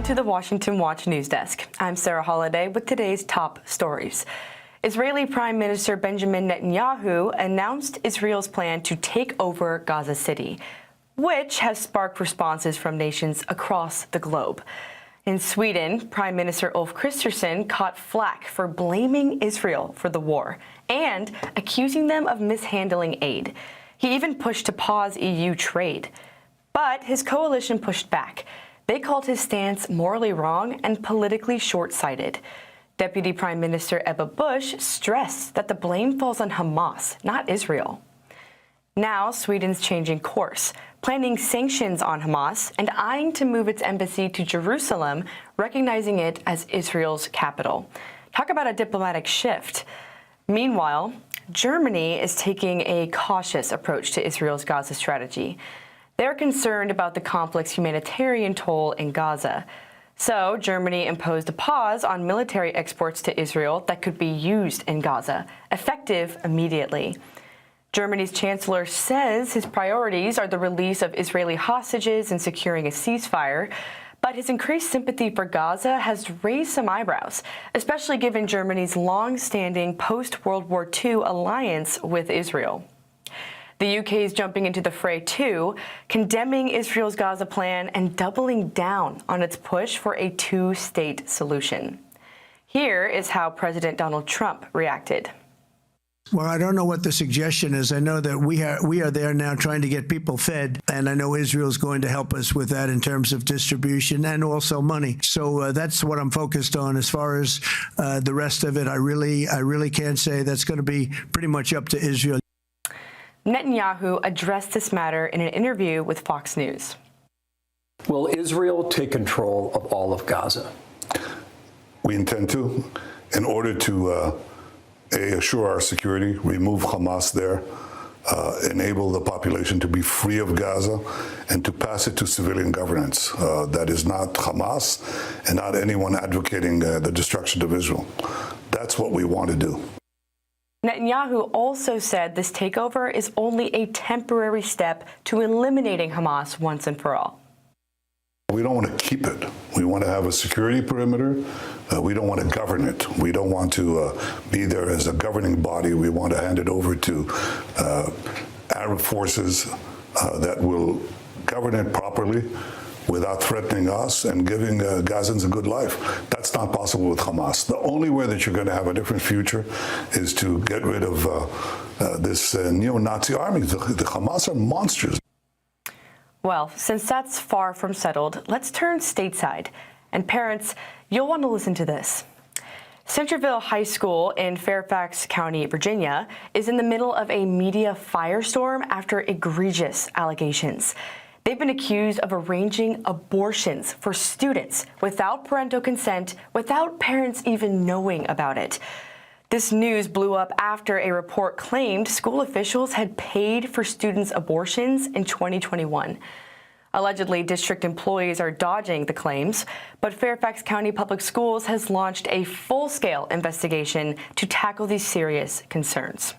to the Washington Watch News Desk. I'm Sarah Holliday with today's top stories. Israeli Prime Minister Benjamin Netanyahu announced Israel's plan to take over Gaza City, which has sparked responses from nations across the globe. In Sweden, Prime Minister Ulf Kristersson caught flack for blaming Israel for the war and accusing them of mishandling aid. He even pushed to pause EU trade. But his coalition pushed back. They called his stance morally wrong and politically short-sighted. Deputy Prime Minister Ebba Busch stressed that the blame falls on Hamas, not Israel. Now, Sweden's changing course, planning sanctions on Hamas and eyeing to move its embassy to Jerusalem, recognizing it as Israel's capital. Talk about a diplomatic shift. Meanwhile, Germany is taking a cautious approach to Israel's Gaza strategy. They're concerned about the conflict's humanitarian toll in Gaza. So, Germany imposed a pause on military exports to Israel that could be used in Gaza, effective immediately. Germany's chancellor says his priorities are the release of Israeli hostages and securing a ceasefire, but his increased sympathy for Gaza has raised some eyebrows, especially given Germany's long-standing post-World War II alliance with Israel. The UK is jumping into the fray, too, condemning Israel's Gaza plan and doubling down on its push for a two-state solution. Here is how President Donald Trump reacted. Well, I don't know what the suggestion is. I know that we are there now trying to get people fed, and I know Israel's going to help us with that in terms of distribution and also money. So that's what I'm focused on. As far as the rest of it, I really can't say. That's going to be pretty much up to Israel. Netanyahu addressed this matter in an interview with Fox News. Will Israel take control of all of Gaza? We intend to, in order to assure our security, remove Hamas there, enable the population to be free of Gaza, and to pass it to civilian governance. That is not Hamas and not anyone advocating the destruction of Israel. That's what we want to do. Netanyahu also said this takeover is only a temporary step to eliminating Hamas once and for all. We don't want to keep it. We want to have a security perimeter. We don't want to govern it. We don't want to be there as a governing body. We want to hand it over to Arab forces that will govern it properly without threatening us and giving Gazans a good life. That's not possible with Hamas. The only way that you're going to have a different future is to get rid of this neo-Nazi army. The Hamas are monsters. Well, since that's far from settled, let's turn stateside. And parents, you'll want to listen to this. Centerville High School in Fairfax County, Virginia, is in the middle of a media firestorm after egregious allegations. They've been accused of arranging abortions for students without parental consent, without parents even knowing about it. This news blew up after a report claimed school officials had paid for students' abortions in 2021. Allegedly, district employees are dodging the claims, but Fairfax County Public Schools has launched a full-scale investigation to tackle these serious concerns.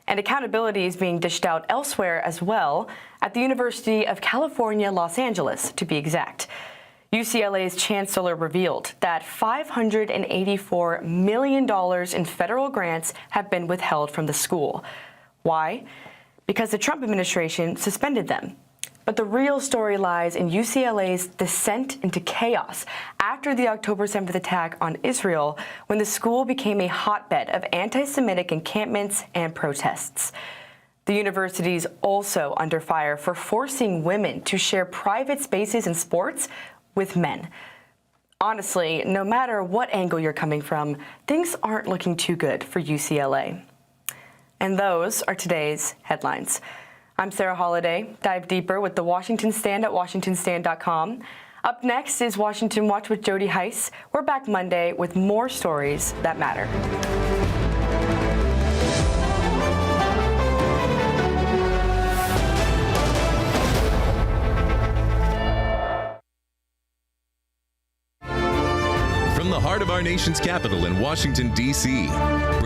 And accountability is being dished out elsewhere as well, at the University of California, Los Angeles, to be exact. UCLA's chancellor revealed that $584 million in federal grants have been withheld from the school. Why? Because the Trump administration suspended them. But the real story lies in UCLA's descent into chaos after the October 7th attack on Israel, when the school became a hotbed of anti-Semitic encampments and protests. The university is also under fire for forcing women to share private spaces in sports with men. Honestly, no matter what angle you're coming from, things aren't looking too good for UCLA. And those are today's headlines. I'm Sarah Holliday. Dive deeper with the Washington Stand at WashingtonStand.com. Up next is Washington Watch with Jody Heiss. We're back Monday with more stories that matter. From the heart of our nation's capital in Washington, D.C.,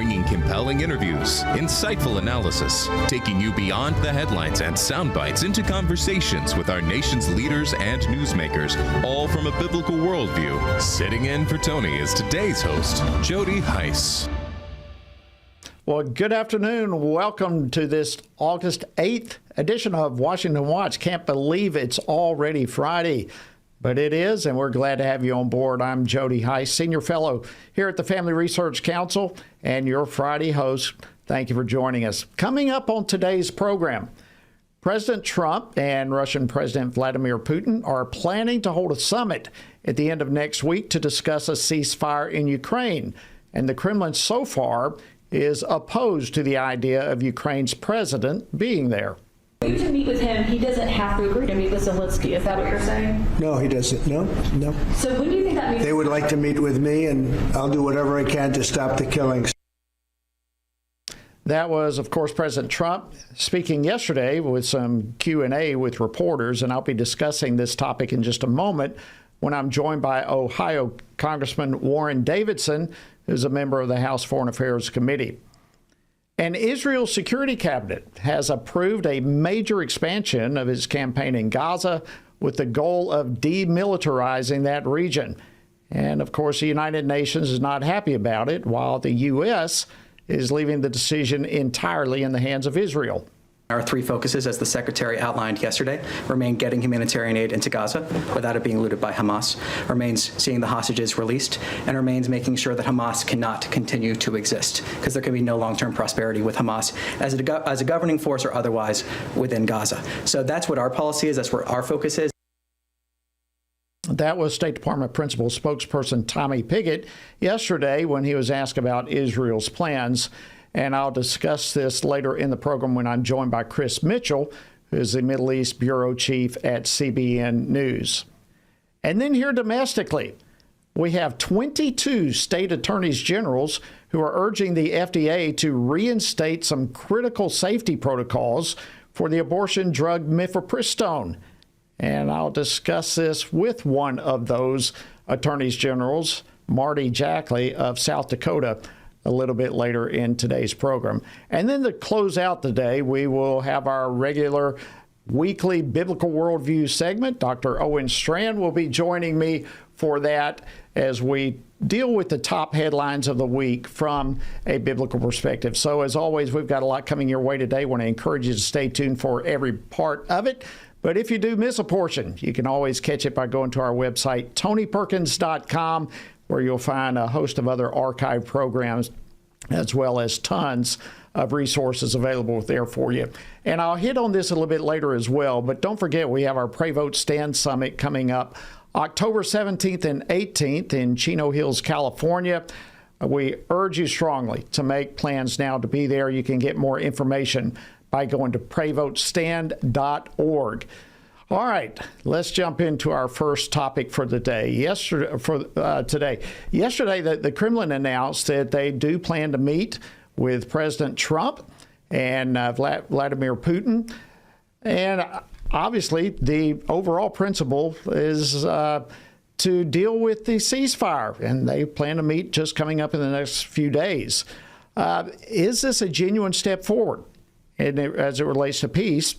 bringing compelling interviews, insightful analysis, taking you beyond the headlines and sound bites into conversations with our nation's leaders and newsmakers, all from a biblical worldview. Sitting in for Tony is today's host, Jody Heiss. Well, good afternoon. Welcome to this August 8th edition of Washington Watch. Can't believe it's already Friday, but it is, and we're glad to have you on board. I'm Jody Heiss, Senior Fellow here at the Family Research Council, and your Friday host. Thank you for joining us. Coming up on today's program, President Trump and Russian President Vladimir Putin are planning to hold a summit at the end of next week to discuss a ceasefire in Ukraine. And the Kremlin so far is opposed to the idea of Ukraine's president being there. You to meet with him, he doesn't have to agree to meet with Zelensky. Is that what you're saying? No, he doesn't. No. So when do you think that means? They would like to meet with me, and I'll do whatever I can to stop the killings. That was, of course, President Trump speaking yesterday with some Q&A with reporters, and I'll be discussing this topic in just a moment when I'm joined by Ohio Congressman Warren Davidson, who's a member of the House Foreign Affairs Committee. And Israel's Security Cabinet has approved a major expansion of its campaign in Gaza with the goal of demilitarizing that region. And, of course, the United Nations is not happy about it, while the U.S. is leaving the decision entirely in the hands of Israel. Our three focuses, as the Secretary outlined yesterday, remain getting humanitarian aid into Gaza without it being looted by Hamas, remains seeing the hostages released, and remains making sure that Hamas cannot continue to exist, because there can be no long-term prosperity with Hamas as a governing force or otherwise within Gaza. So that's what our policy is. That's where our focus is. That was State Department Principal Spokesperson Tommy Pigott yesterday when he was asked about Israel's plans. And I'll discuss this later in the program when I'm joined by Chris Mitchell, who is the Middle East Bureau Chief at CBN News. And then here domestically, we have 22 state attorneys generals who are urging the FDA to reinstate some critical safety protocols for the abortion drug mifepristone. And I'll discuss this with one of those attorneys generals, Marty Jackley of South Dakota, a little bit later in today's program. And then to close out the day, we will have our regular weekly Biblical Worldview segment. Dr. Owen Strand will be joining me for that as we deal with the top headlines of the week from a biblical perspective. So as always, we've got a lot coming your way today. I want to encourage you to stay tuned for every part of it. But if you do miss a portion, you can always catch it by going to our website, tonyperkins.com, where you'll find a host of other archive programs, as well as tons of resources available there for you. And I'll hit on this a little bit later as well, but don't forget we have our Pray Vote Stand Summit coming up October 17th and 18th in Chino Hills, California. We urge you strongly to make plans now to be there. You can get more information by going to prayvotestand.org. All right, let's jump into our first topic for the day. Yesterday, the Kremlin announced that they do plan to meet with President Trump and Vladimir Putin. And obviously, the overall principle is to deal with the ceasefire, and they plan to meet just coming up in the next few days. Is this a genuine step forward as it relates to peace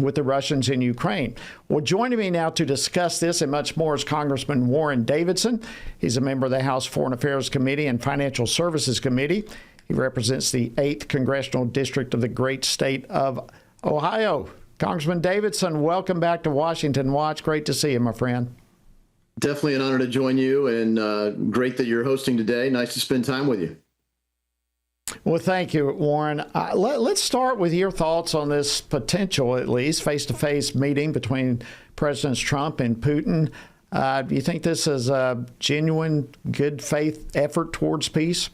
with the Russians in Ukraine? Well, joining me now to discuss this and much more is Congressman Warren Davidson. He's a member of the House Foreign Affairs Committee and Financial Services Committee. He represents the 8th Congressional District of the great state of Ohio. Congressman Davidson, welcome back to Washington Watch. Great to see you, my friend. Definitely an honor to join you, and great that you're hosting today. Nice to spend time with you. Well, thank you, Warren. Let's start with your thoughts on this potential, at least, face-to-face meeting between Presidents Trump and Putin. Do you think this is a genuine, good faith effort towards peace?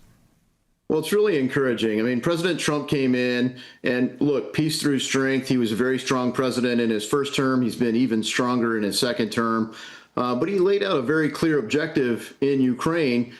Well, it's really encouraging. I mean, President Trump came in and look, peace through strength. He was a very strong president in his first term. He's been even stronger in his second term. But he laid out a very clear objective in Ukraine.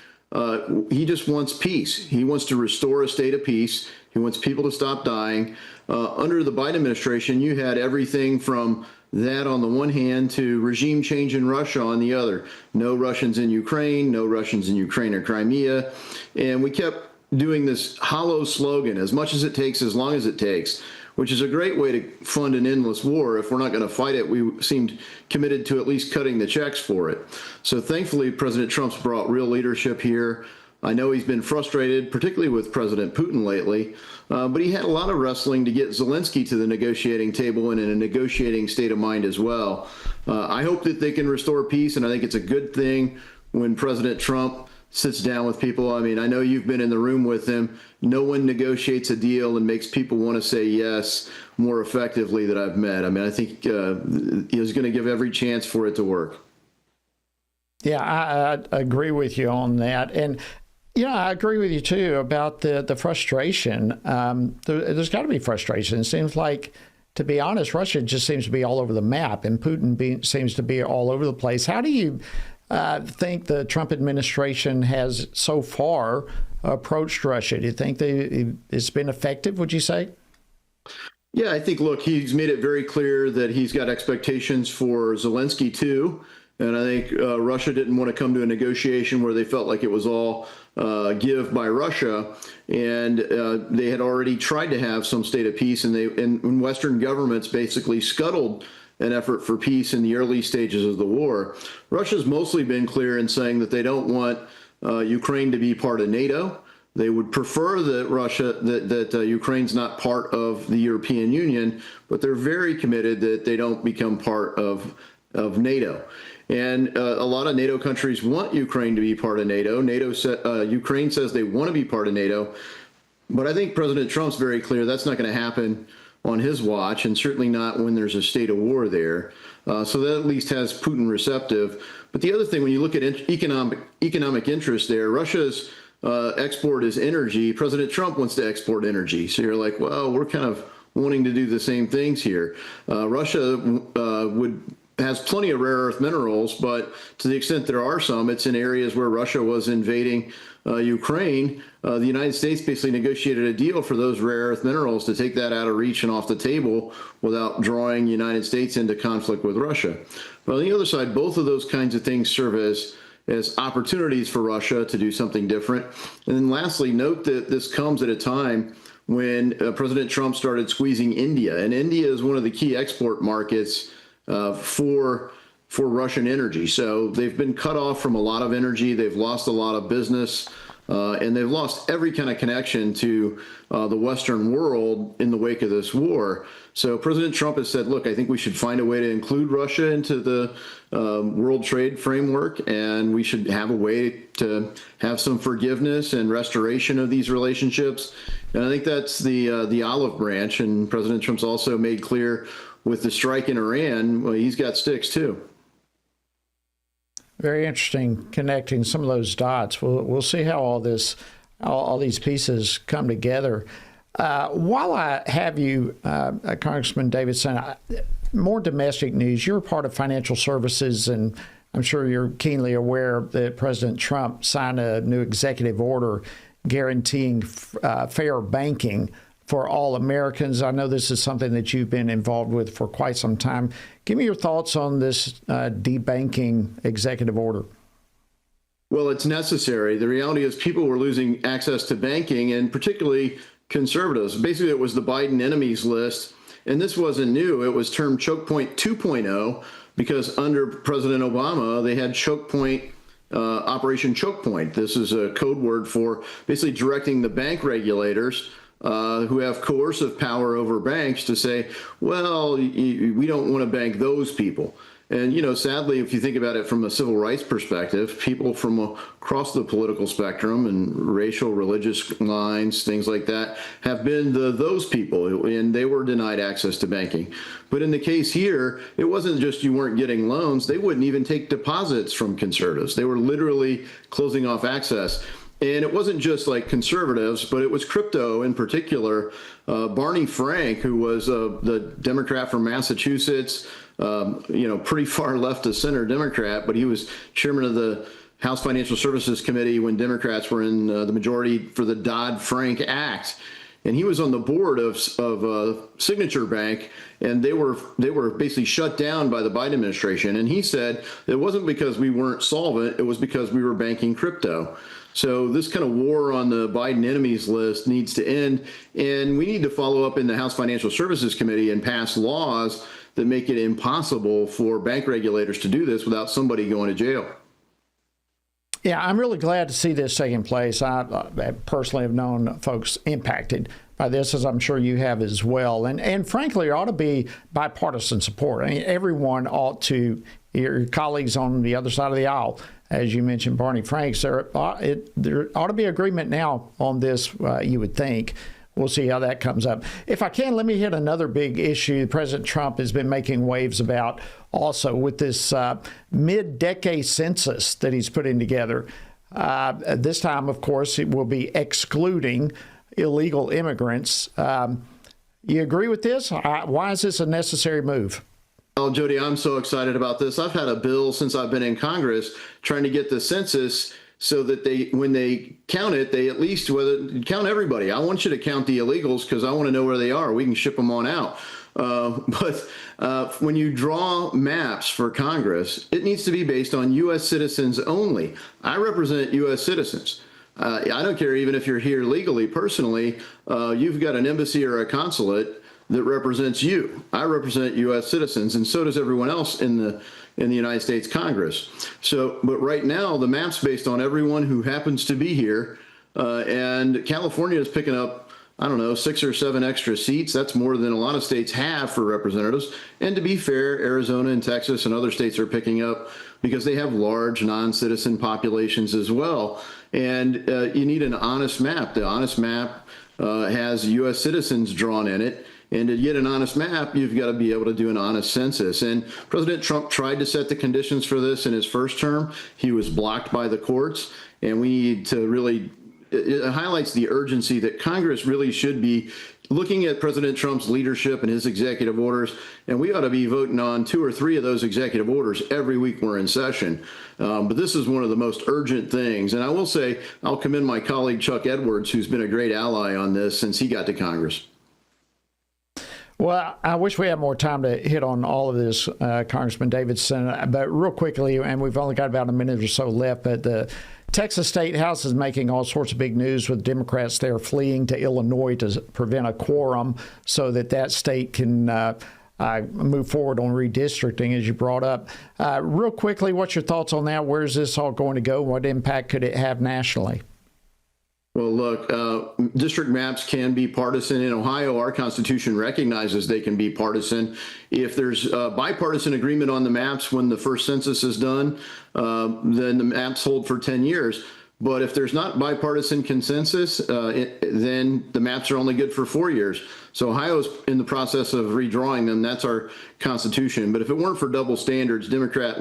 He just wants peace. He wants to restore a state of peace. He wants people to stop dying. Under the Biden administration, you had everything from that on the one hand to regime change in Russia on the other. No Russians in Ukraine, no Russians in Ukraine or Crimea. And we kept doing this hollow slogan, as much as it takes, as long as it takes, which is a great way to fund an endless war. If we're not going to fight it, we seemed committed to at least cutting the checks for it. So thankfully, President Trump's brought real leadership here. I know he's been frustrated, particularly with President Putin lately, but he had a lot of wrestling to get Zelensky to the negotiating table and in a negotiating state of mind as well. I hope that they can restore peace, and I think it's a good thing when President Trump sits down with people. I mean, I know you've been in the room with him. No one negotiates a deal and makes people want to say yes more effectively that I've met. I mean, I think he's going to give every chance for it to work. Yeah, I agree with you on that. And yeah, I agree with you too about the frustration. There's got to be frustration. It seems like, to be honest, Russia just seems to be all over the map, and Putin seems to be all over the place. How do you think the Trump administration has so far approached Russia? Do you think it's been effective, would you say? Yeah, I think, look, he's made it very clear that he's got expectations for Zelensky too. And I think Russia didn't want to come to a negotiation where they felt like it was all give by Russia. And they had already tried to have some state of peace, and Western governments basically scuttled an effort for peace in the early stages of the war. Russia's mostly been clear in saying that they don't want Ukraine to be part of NATO. They would prefer that Ukraine's not part of the European Union, but they're very committed that they don't become part of NATO. And a lot of NATO countries want Ukraine to be part of NATO. Ukraine says they want to be part of NATO, but I think President Trump's very clear that's not going to happen on his watch, and certainly not when there's a state of war there. So that at least has Putin receptive. But the other thing, when you look at economic interest there, Russia's export is energy. President Trump wants to export energy. So you're like, well, we're kind of wanting to do the same things here. Russia has plenty of rare earth minerals, but to the extent there are some, it's in areas where Russia was invading Ukraine. The United States basically negotiated a deal for those rare earth minerals to take that out of reach and off the table without drawing the United States into conflict with Russia. But on the other side, both of those kinds of things serve as opportunities for Russia to do something different. And then lastly, note that this comes at a time when President Trump started squeezing India, and India is one of the key export markets for Russian energy. So they've been cut off from a lot of energy. They've lost a lot of business, and they've lost every kind of connection to the Western world in the wake of this war. So President Trump has said, look, I think we should find a way to include Russia into the world trade framework, and we should have a way to have some forgiveness and restoration of these relationships. And I think that's the olive branch. And President Trump's also made clear with the strike in Iran, well, he's got sticks too. Very interesting connecting some of those dots. We'll see how all these pieces come together. While I have you, Congressman Davidson, more domestic news. You're part of financial services, and I'm sure you're keenly aware that President Trump signed a new executive order guaranteeing fair banking for all Americans. I know this is something that you've been involved with for quite some time. Give me your thoughts on this debanking executive order. Well, it's necessary. The reality is people were losing access to banking, and particularly conservatives. Basically, it was the Biden enemies list, and this wasn't new. It was termed Choke Point 2.0 because under President Obama, they had Choke Point, Operation Choke Point. This is a code word for basically directing the bank regulators who have coercive power over banks to say, well, we don't want to bank those people. And, you know, sadly, if you think about it from a civil rights perspective, people from across the political spectrum and racial, religious lines, things like that, have been those people, and they were denied access to banking. But in the case here, it wasn't just you weren't getting loans. They wouldn't even take deposits from conservatives. They were literally closing off access. And it wasn't just like conservatives, but it was crypto in particular. Barney Frank, who was the Democrat from Massachusetts, pretty far left of center Democrat, but he was chairman of the House Financial Services Committee when Democrats were in the majority for the Dodd-Frank Act. And he was on the board of Signature Bank, and they were basically shut down by the Biden administration. And he said it wasn't because we weren't solvent; it was because we were banking crypto. So this kind of war on the Biden enemies list needs to end, and we need to follow up in the House Financial Services Committee and pass laws that make it impossible for bank regulators to do this without somebody going to jail. Yeah, I'm really glad to see this taking place. I personally have known folks impacted by this, as I'm sure you have as well. And frankly, there ought to be bipartisan support. I mean, everyone ought to, your colleagues on the other side of the aisle, as you mentioned, Barney Franks, there ought to be agreement now on this, you would think. We'll see how that comes up. If I can, let me hit another big issue President Trump has been making waves about also with this mid-decade census that he's putting together. This time, of course, it will be excluding illegal immigrants. You agree with this? Why is this a necessary move? Oh, Jody, I'm so excited about this. I've had a bill since I've been in Congress trying to get the census so that when they count it, they at least count everybody. I want you to count the illegals because I want to know where they are. We can ship them on out. But when you draw maps for Congress, it needs to be based on U.S. citizens only. I represent U.S. citizens. I don't care even if you're here legally, personally, you've got an embassy or a consulate that represents you. I represent U.S. citizens, and so does everyone else in the United States Congress. So, but right now, the map's based on everyone who happens to be here, and California is picking up, I don't know, 6 or 7 extra seats. That's more than a lot of states have for representatives. And to be fair, Arizona and Texas and other states are picking up because they have large non-citizen populations as well. And you need an honest map. The honest map has U.S. citizens drawn in it. And to get an honest map, you've got to be able to do an honest census. And President Trump tried to set the conditions for this in his first term. He was blocked by the courts. And we need to really, it highlights the urgency that Congress really should be looking at President Trump's leadership and his executive orders. And we ought to be voting on 2 or 3 of those executive orders every week we're in session. But this is one of the most urgent things. And I will say, I'll commend my colleague Chuck Edwards, who's been a great ally on this since he got to Congress. Well, I wish we had more time to hit on all of this, Congressman Davidson. But real quickly, and we've only got about a minute or so left, but the Texas State House is making all sorts of big news with Democrats there fleeing to Illinois to prevent a quorum so that state can move forward on redistricting, as you brought up. Real quickly, what's your thoughts on that? Where is this all going to go? What impact could it have nationally? Well, look, district maps can be partisan. In Ohio, our Constitution recognizes they can be partisan. If there's bipartisan agreement on the maps when the first census is done, then the maps hold for 10 years. But if there's not bipartisan consensus, then the maps are only good for 4 years. So Ohio's in the process of redrawing them. That's our Constitution. But if it weren't for double standards, Democrats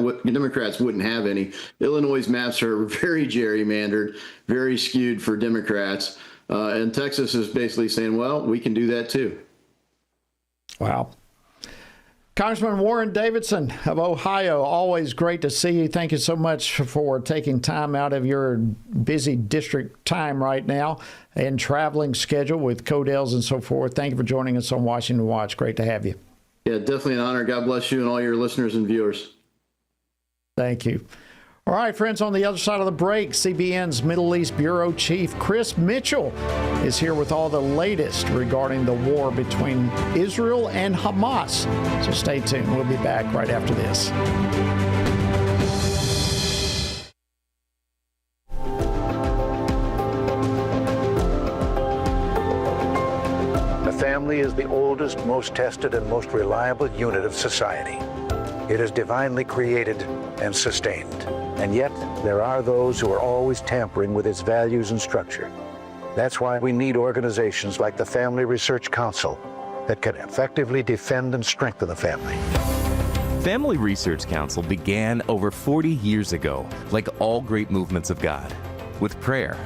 wouldn't have any. Illinois' maps are very gerrymandered, very skewed for Democrats. And Texas is basically saying, well, we can do that too. Wow. Congressman Warren Davidson of Ohio, always great to see you. Thank you so much for taking time out of your busy district time right now and traveling schedule with Codels and so forth. Thank you for joining us on Washington Watch. Great to have you. Yeah, definitely an honor. God bless you and all your listeners and viewers. Thank you. All right, friends, on the other side of the break, CBN's Middle East Bureau Chief Chris Mitchell is here with all the latest regarding the war between Israel and Hamas. So stay tuned. We'll be back right after this. The family is the oldest, most tested, and most reliable unit of society. It is divinely created and sustained. And yet, there are those who are always tampering with its values and structure. That's why we need organizations like the Family Research Council that can effectively defend and strengthen the family. Family Research Council began over 40 years ago, like all great movements of God, with prayer.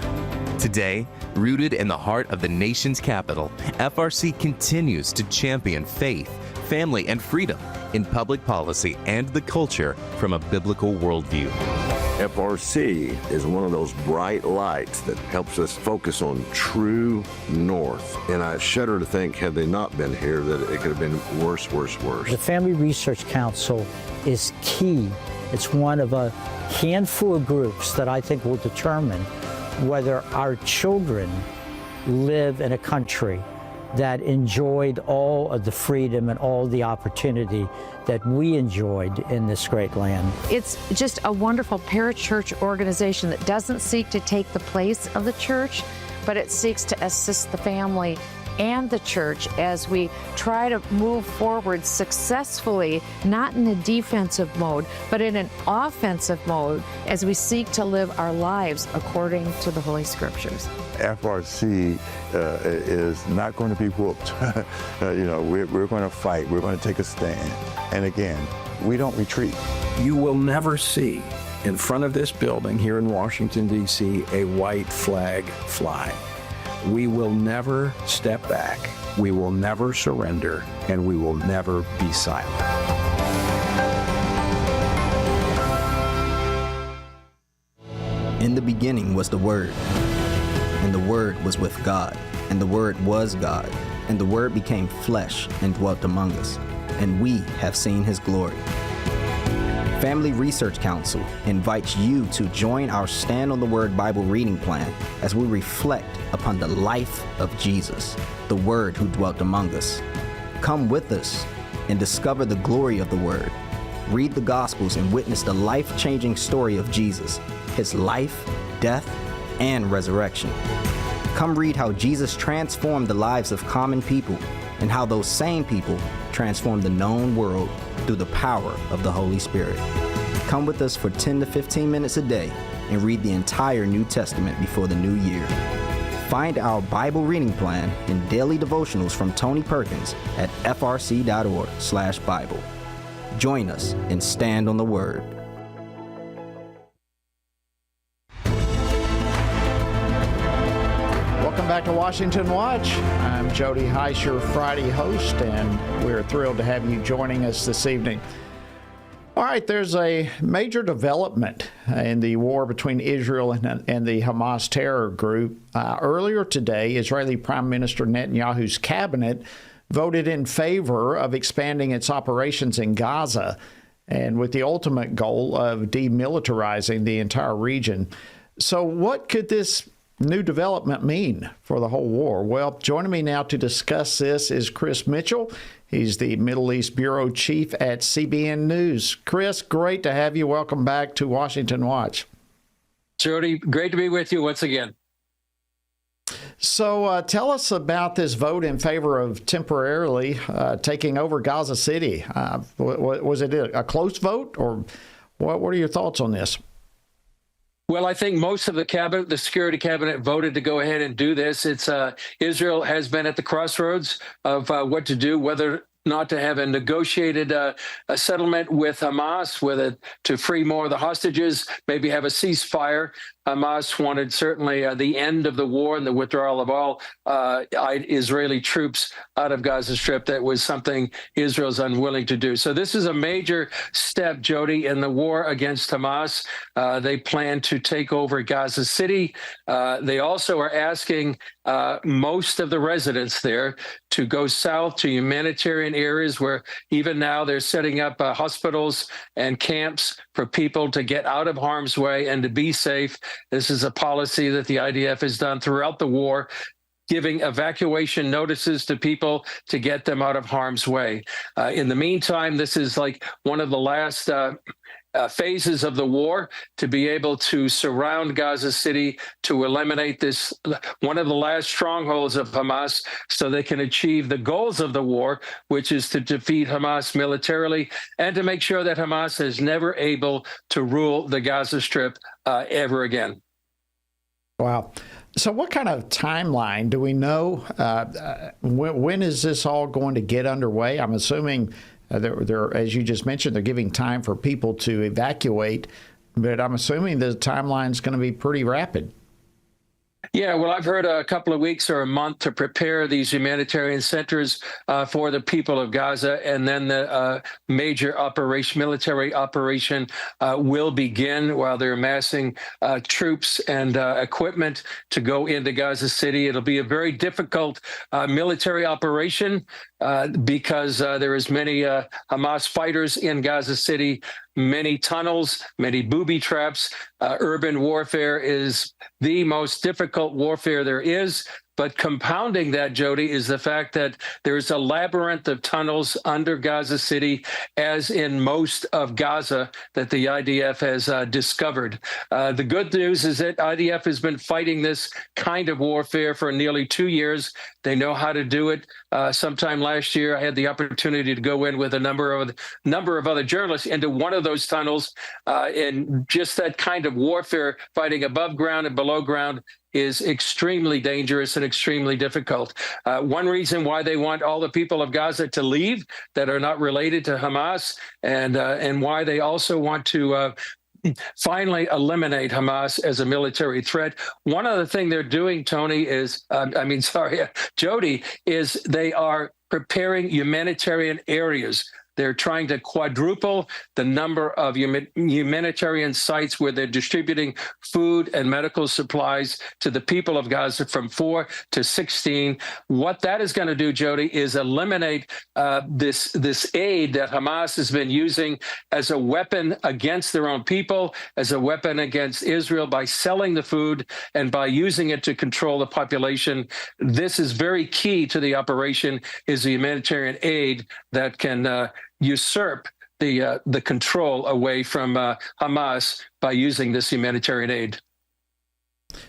Today, rooted in the heart of the nation's capital, FRC continues to champion faith, family, and freedom in public policy and the culture from a biblical worldview. FRC is one of those bright lights that helps us focus on true north. And I shudder to think, had they not been here, that it could have been worse. The Family Research Council is key. It's one of a handful of groups that I think will determine whether our children live in a country that enjoyed all of the freedom and all the opportunity that we enjoyed in this great land. It's just a wonderful parachurch organization that doesn't seek to take the place of the church, but it seeks to assist the family and the church as we try to move forward successfully, not in a defensive mode, but in an offensive mode as we seek to live our lives according to the Holy Scriptures. FRC is not going to be whooped. We're going to fight. We're going to take a stand. And again, we don't retreat. You will never see in front of this building here in Washington, D.C., a white flag fly. We will never step back. We will never surrender, and we will never be silent. In the beginning was the Word, and the Word was with God, and the Word was God, and the Word became flesh and dwelt among us, and we have seen His glory. Family Research Council invites you to join our Stand on the Word Bible reading plan as we reflect upon the life of Jesus, the Word who dwelt among us. Come with us and discover the glory of the Word. Read the Gospels and witness the life-changing story of Jesus, His life, death, and resurrection. Come read how Jesus transformed the lives of common people and how those same people transformed the known world through the power of the Holy Spirit. Come with us for 10 to 15 minutes a day and read the entire New Testament before the new year. Find our Bible reading plan and daily devotionals from Tony Perkins at frc.org/Bible. Join us and stand on the Word. Welcome back to Washington Watch. I'm Jody Heiss, your Friday host, and we're thrilled to have you joining us this evening. All right, there's a major development in the war between Israel and the Hamas terror group. Earlier today, Israeli Prime Minister Netanyahu's cabinet voted in favor of expanding its operations in Gaza, and with the ultimate goal of demilitarizing the entire region. So what could this new development mean for the whole war? Well, joining me now to discuss this is Chris Mitchell. He's the Middle East Bureau Chief at CBN News. Chris, great to have you. Welcome back to Washington Watch. Jody, great to be with you once again. So tell us about this vote in favor of temporarily taking over Gaza City. Was it a close vote, or what are your thoughts on this? Well, I think most of the cabinet, the security cabinet, voted to go ahead and do this. It's Israel has been at the crossroads of what to do, whether not to have a negotiated a settlement with Hamas, whether to free more of the hostages, maybe have a ceasefire. Hamas wanted certainly the end of the war and the withdrawal of all Israeli troops out of Gaza Strip. That was something Israel's unwilling to do. So this is a major step, Jody, in the war against Hamas. They plan to take over Gaza City. They also are asking most of the residents there to go south to humanitarian areas where even now they're setting up hospitals and camps for people to get out of harm's way and to be safe. This is a policy that the IDF has done throughout the war, giving evacuation notices to people to get them out of harm's way. In the meantime, this is like one of the last phases of the war to be able to surround Gaza City, to eliminate this, one of the last strongholds of Hamas, so they can achieve the goals of the war, which is to defeat Hamas militarily and to make sure that Hamas is never able to rule the Gaza Strip ever again. Wow. So what kind of timeline do we know? When is this all going to get underway? I'm assuming they're, as you just mentioned, they're giving time for people to evacuate, but I'm assuming the timeline's going to be pretty rapid. Yeah, well, I've heard a couple of weeks or a month to prepare these humanitarian centers for the people of Gaza, and then the major military operation will begin while they're amassing troops and equipment to go into Gaza City. It'll be a very difficult military operation because there is many Hamas fighters in Gaza City. many tunnels, many booby traps. Urban warfare is the most difficult warfare there is. But compounding that, Jody, is the fact that there's a labyrinth of tunnels under Gaza City, as in most of Gaza, that the IDF has discovered. The good news is that IDF has been fighting this kind of warfare for nearly 2 years. They know how to do it. Sometime last year, I had the opportunity to go in with a number of other journalists into one of those tunnels, and just that kind of warfare, fighting above ground and below ground, is extremely dangerous and extremely difficult. One reason why they want all the people of Gaza to leave that are not related to Hamas, and why they also want to finally eliminate Hamas as a military threat. One other thing they're doing, Tony, is, Jody, is they are preparing humanitarian areas. They're trying to quadruple the number of humanitarian sites where they're distributing food and medical supplies to the people of Gaza, from 4 to 16. What that is going to do, Jody, is eliminate this aid that Hamas has been using as a weapon against their own people, as a weapon against Israel, by selling the food and by using it to control the population. This is very key to the operation, is the humanitarian aid that can usurp the control away from Hamas by using this humanitarian aid.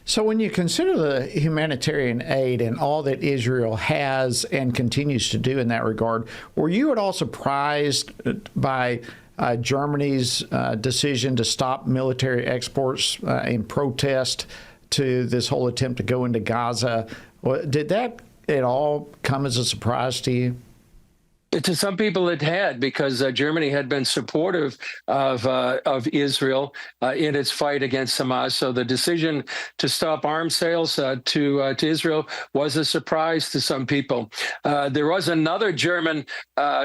So when you consider the humanitarian aid and all that Israel has and continues to do in that regard, were you at all surprised by Germany's decision to stop military exports in protest to this whole attempt to go into Gaza? Did that at all come as a surprise to you? To some people, it had, because Germany had been supportive of Israel in its fight against Hamas. So the decision to stop arms sales to Israel was a surprise to some people. There was another German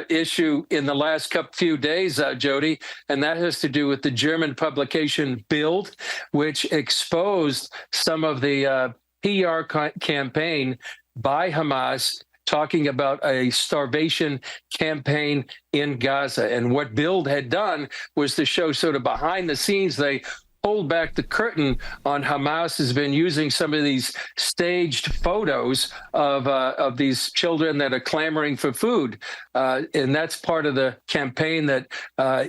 issue in the last few days, Jody, and that has to do with the German publication Bild, which exposed some of the PR campaign by Hamas, talking about a starvation campaign in Gaza. And what Bild had done was to show sort of behind the scenes. They pulled back the curtain on Hamas has been using some of these staged photos of these children that are clamoring for food. And that's part of the campaign that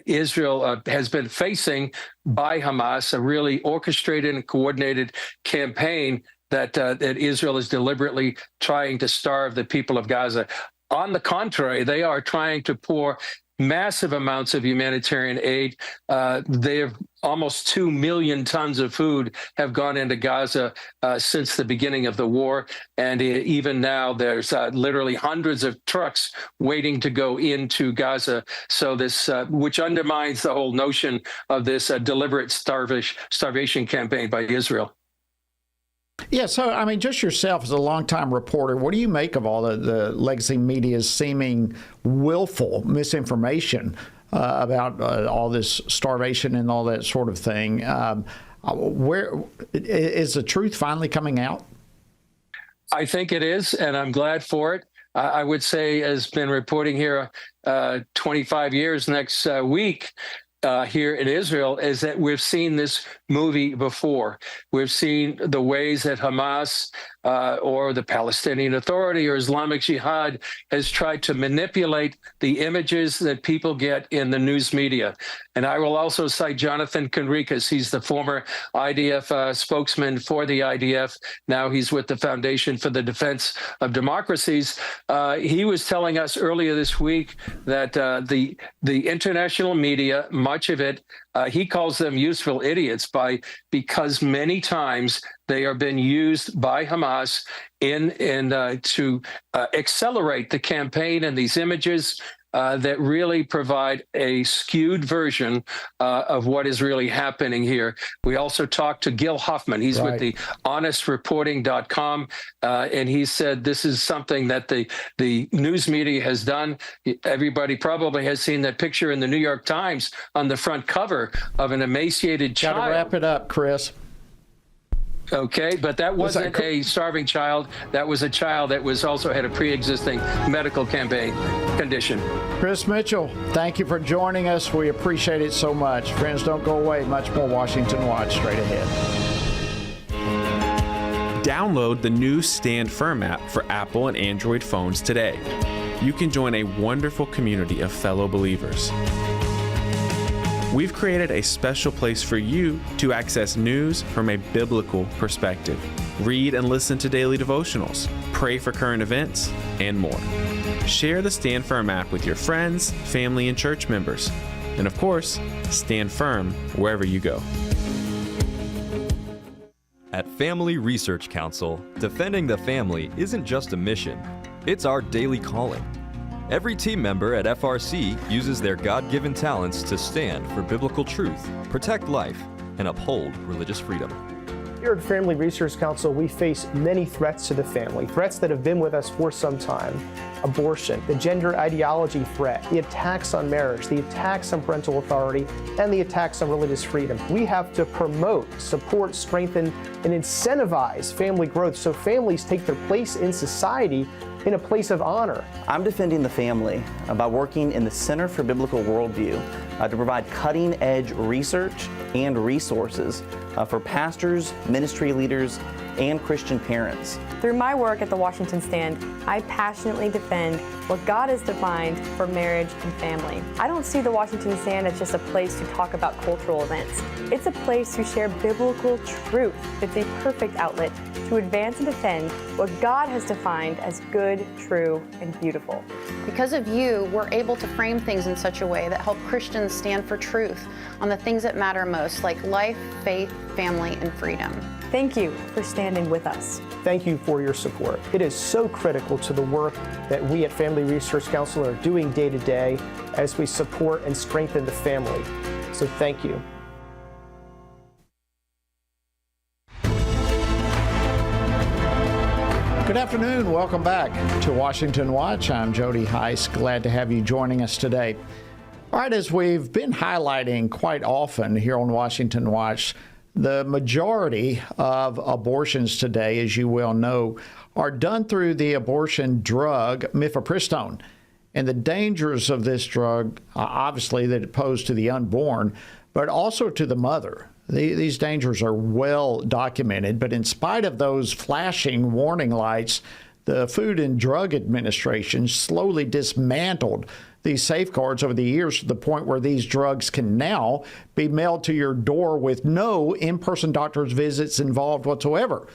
Israel has been facing by Hamas, a really orchestrated and coordinated campaign that Israel is deliberately trying to starve the people of Gaza. On the contrary, they are trying to pour massive amounts of humanitarian aid. They have almost 2 million tons of food have gone into Gaza since the beginning of the war. And even now, there's literally hundreds of trucks waiting to go into Gaza. So this, which undermines the whole notion of this deliberate starvation campaign by Israel. Yeah, so, I mean, just yourself as a longtime reporter, what do you make of all the legacy media's seeming willful misinformation about all this starvation and all that sort of thing? Where is the truth finally coming out? I think it is, and I'm glad for it. I would say, has been reporting here 25 years next week, here in Israel, is that we've seen this movie before. We've seen the ways that Hamas or the Palestinian Authority or Islamic Jihad has tried to manipulate the images that people get in the news media. And I will also cite Jonathan Conricus. He's the former IDF spokesman for the IDF. Now he's with the Foundation for the Defense of Democracies. He was telling us earlier this week that the international media, much of it, he calls them useful idiots because many times they are being used by Hamas to accelerate the campaign, and these images that really provide a skewed version of what is really happening here. We also talked to Gil Huffman. He's with the honestreporting.com, and he said this is something that the news media has done. Everybody probably has seen that picture in the New York Times on the front cover of an emaciated child. Got to wrap it up, Chris. Okay, but that wasn't a starving child. That was a child that was also had a pre-existing medical condition. Chris Mitchell, thank you for joining us. We appreciate it so much. Friends, don't go away. Much more Washington Watch straight ahead. Download the new Stand Firm app for Apple and Android phones today. You can join a wonderful community of fellow believers. We've created a special place for you to access news from a biblical perspective. Read and listen to daily devotionals, pray for current events, and more. Share the Stand Firm app with your friends, family, and church members. And of course, stand firm wherever you go. At Family Research Council, defending the family isn't just a mission, it's our daily calling. Every team member at FRC uses their God-given talents to stand for biblical truth, protect life, and uphold religious freedom. Here at Family Research Council, we face many threats to the family, threats that have been with us for some time. Abortion, the gender ideology threat, the attacks on marriage, the attacks on parental authority, and the attacks on religious freedom. We have to promote, support, strengthen, and incentivize family growth so families take their place in society in a place of honor. I'm defending the family by working in the Center for Biblical Worldview to provide cutting-edge research and resources for pastors, ministry leaders, and Christian parents. Through my work at the Washington Stand, I passionately defend what God has defined for marriage and family. I don't see the Washington Stand as just a place to talk about cultural events. It's a place to share biblical truth. It's a perfect outlet to advance and defend what God has defined as good, true, and beautiful. Because of you, we're able to frame things in such a way that help Christians stand for truth on the things that matter most, like life, faith, family, and freedom. Thank you for standing with us. Thank you for your support. It is so critical to the work that we at Family Research Council are doing day to day as we support and strengthen the family. So thank you. Good afternoon. Welcome back to Washington Watch. I'm Jody Heiss. Glad to have you joining us today. All right, as we've been highlighting quite often here on Washington Watch, the majority of abortions today, as you well know, are done through the abortion drug mifepristone. And the dangers of this drug, obviously, that it poses to the unborn, but also to the mother. These dangers are well documented, but in spite of those flashing warning lights, the Food and Drug Administration slowly dismantled these safeguards over the years to the point where these drugs can now be mailed to your door with no in-person doctor's visits involved whatsoever.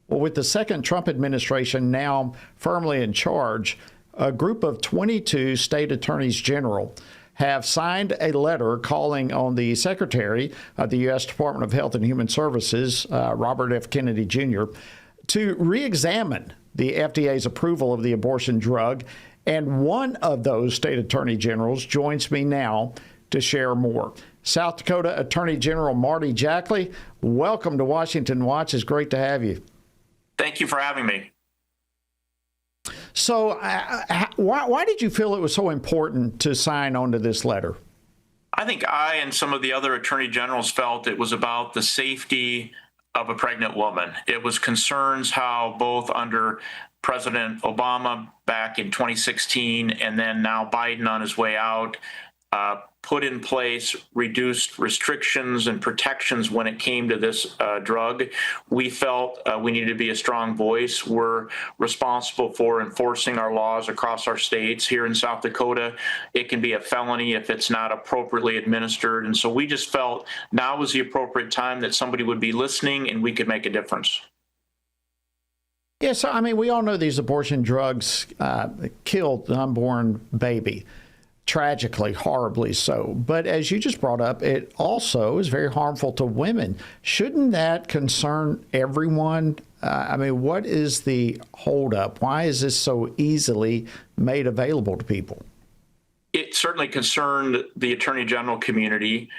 Well, with the second Trump administration now firmly in charge, a group of 22 state attorneys general have signed a letter calling on the Secretary of the U.S. Department of Health and Human Services, Robert F. Kennedy Jr., to re-examine the FDA's approval of the abortion drug. And one of those state attorney generals joins me now to share more. South Dakota Attorney General Marty Jackley, welcome to Washington Watch. It's great to have you. Thank you for having me. So why did you feel it was so important to sign on to this letter? I think I and some of the other attorney generals felt it was about the safety of a pregnant woman. It was concerns how both under President Obama back in 2016 and then now Biden on his way out put in place reduced restrictions and protections when it came to this drug. We felt we needed to be a strong voice. We're responsible for enforcing our laws across our states. Here in South Dakota, it can be a felony if it's not appropriately administered. And so we just felt now was the appropriate time that somebody would be listening and we could make a difference. Yes, I mean, we all know these abortion drugs killed the unborn baby. Tragically, horribly so. But as you just brought up, it also is very harmful to women. Shouldn't that concern everyone? I mean, what is the holdup? Why is this so easily made available to people? It certainly concerned the Attorney General community.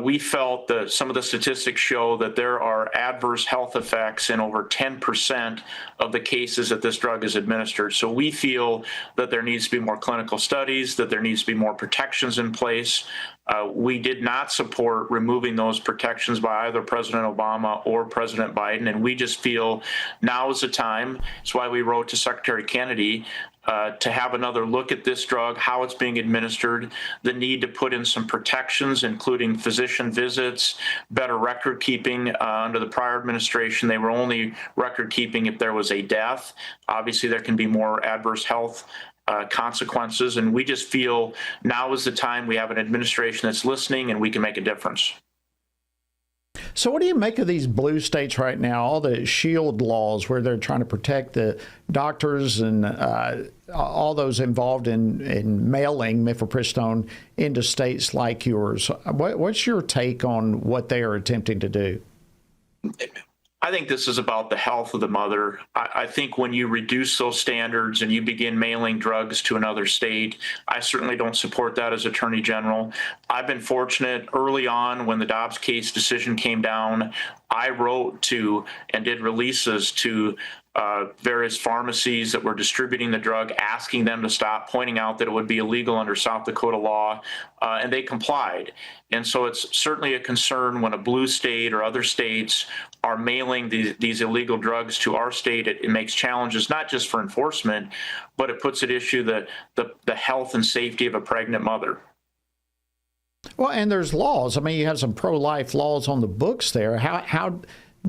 we felt that some of the statistics show that there are adverse health effects in over 10% of the cases that this drug is administered. So we feel that there needs to be more clinical studies, that there needs to be more protections in place. We did not support removing those protections by either President Obama or President Biden, and we just feel now is the time. That's why we wrote to Secretary Kennedy to have another look at this drug, how it's being administered, the need to put in some protections, including physician visits, better record keeping. Under the prior administration, they were only record keeping if there was a death. Obviously, there can be more adverse health consequences, and we just feel now is the time. We have an administration that's listening, and we can make a difference. So what do you make of these blue states right now, all the shield laws where they're trying to protect the doctors and all those involved in mailing mifepristone into states like yours? What's your take on what they are attempting to do? I think this is about the health of the mother. I think when you reduce those standards and you begin mailing drugs to another state, I certainly don't support that as Attorney General. I've been fortunate early on when the Dobbs case decision came down, I wrote to and did releases to various pharmacies that were distributing the drug, asking them to stop, pointing out that it would be illegal under South Dakota law, and they complied. And so it's certainly a concern when a blue state or other states are mailing these illegal drugs to our state. It makes challenges, not just for enforcement, but it puts at issue the health and safety of a pregnant mother. Well, and there's laws. I mean, you have some pro-life laws on the books there. How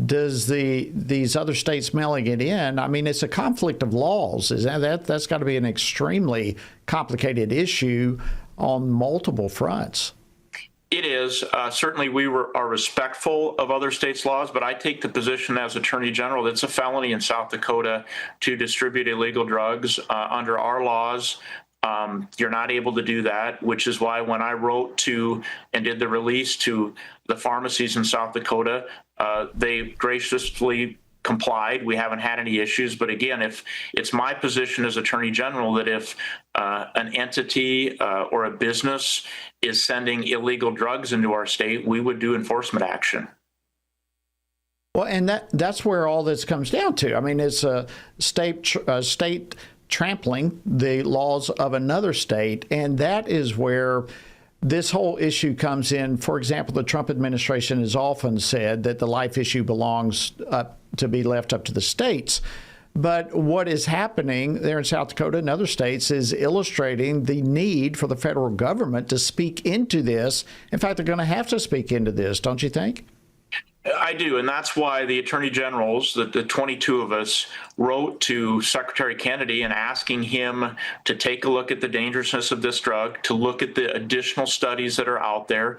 does these other states mailing it in? I mean, it's a conflict of laws. That's got to be an extremely complicated issue on multiple fronts. It is. Certainly we are respectful of other states' laws, but I take the position as Attorney General that it's a felony in South Dakota to distribute illegal drugs. Under our laws, you're not able to do that, which is why when I wrote to and did the release to the pharmacies in South Dakota, they graciously complied. We haven't had any issues. But again, if it's my position as Attorney General that if an entity or a business is sending illegal drugs into our state, we would do enforcement action. Well, and that's where all this comes down to. I mean, it's a state trampling the laws of another state, and that is where this whole issue comes in. For example, the Trump administration has often said that the life issue belongs to be left up to the states. But what is happening there in South Dakota and other states is illustrating the need for the federal government to speak into this. In fact, they're going to have to speak into this, don't you think? I do, and that's why the attorney generals, the 22 of us, wrote to Secretary Kennedy and asking him to take a look at the dangerousness of this drug, to look at the additional studies that are out there,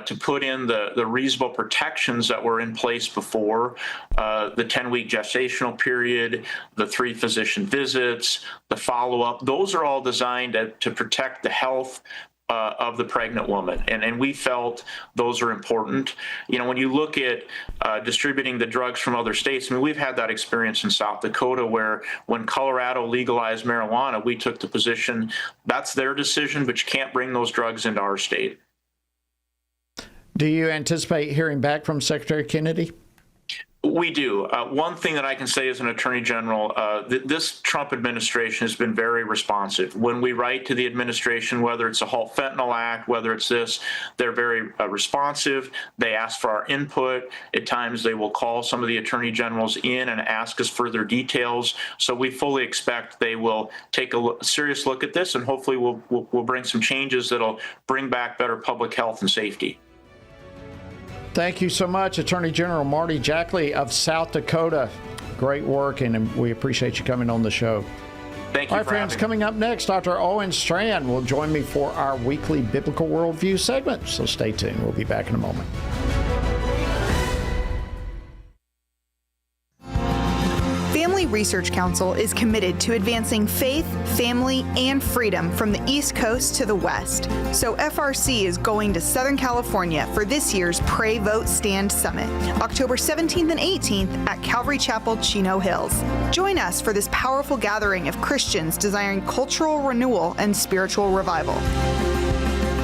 to put in the reasonable protections that were in place before, the 10-week gestational period, the 3 physician visits, the follow-up. Those are all designed to protect the health of the pregnant woman. And we felt those are important. You know, when you look at distributing the drugs from other states, I mean, we've had that experience in South Dakota where when Colorado legalized marijuana, we took the position that's their decision, but you can't bring those drugs into our state. Do you anticipate hearing back from Secretary Kennedy? We do. One thing that I can say as an attorney general, this Trump administration has been very responsive. When we write to the administration, whether it's a Halt Fentanyl Act, whether it's this, they're very responsive. They ask for our input. At times they will call some of the attorney generals in and ask us further details. So we fully expect they will take a serious look at this, and hopefully we'll bring some changes that'll bring back better public health and safety. Thank you so much, Attorney General Marty Jackley of South Dakota. Great work, and we appreciate you coming on the show. Thank you. All right, friends, coming up next, Dr. Owen Strand will join me for our weekly Biblical Worldview segment, so stay tuned. We'll be back in a moment. Family Research Council is committed to advancing faith, family, and freedom from the East Coast to the West. So FRC is going to Southern California for this year's Pray, Vote, Stand Summit, October 17th and 18th at Calvary Chapel, Chino Hills. Join us for this powerful gathering of Christians desiring cultural renewal and spiritual revival.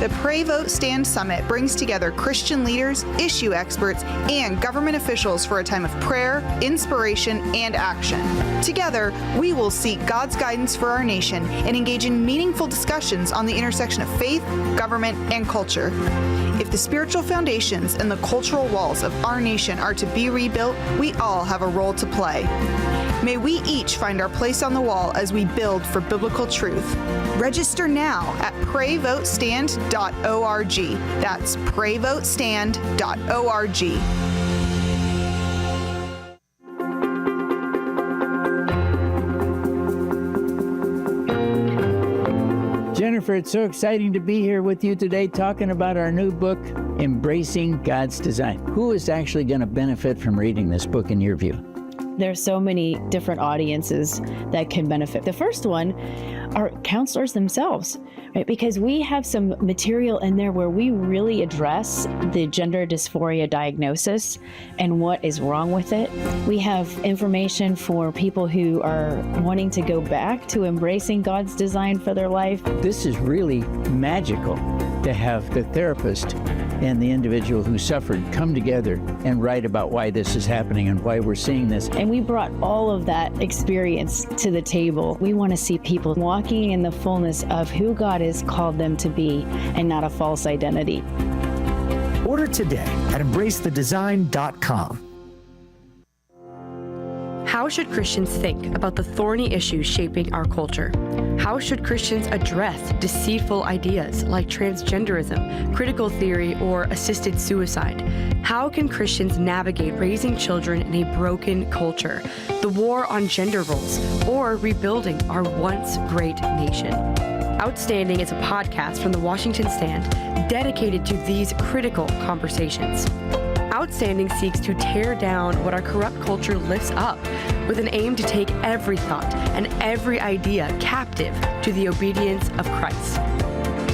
The Pray, Vote, Stand Summit brings together Christian leaders, issue experts, and government officials for a time of prayer, inspiration, and action. Together, we will seek God's guidance for our nation and engage in meaningful discussions on the intersection of faith, government, and culture. If the spiritual foundations and the cultural walls of our nation are to be rebuilt, we all have a role to play. May we each find our place on the wall as we build for biblical truth. Register now at prayvotestand.org. That's prayvotestand.org. Jennifer, it's so exciting to be here with you today talking about our new book, Embracing God's Design. Who is actually going to benefit from reading this book in your view? There's so many different audiences that can benefit. The first one are counselors themselves, right? Because we have some material in there where we really address the gender dysphoria diagnosis and what is wrong with it. We have information for people who are wanting to go back to embracing God's design for their life. This is really magical to have the therapist and the individual who suffered come together and write about why this is happening and why we're seeing this. And we brought all of that experience to the table. We want to see people walking in the fullness of who God has called them to be and not a false identity. Order today at embracethedesign.com. How should Christians think about the thorny issues shaping our culture? How should Christians address deceitful ideas like transgenderism, critical theory, or assisted suicide? How can Christians navigate raising children in a broken culture, the war on gender roles, or rebuilding our once great nation? Outstanding is a podcast from the Washington Stand dedicated to these critical conversations. Outstanding seeks to tear down what our corrupt culture lifts up with an aim to take every thought and every idea captive to the obedience of Christ.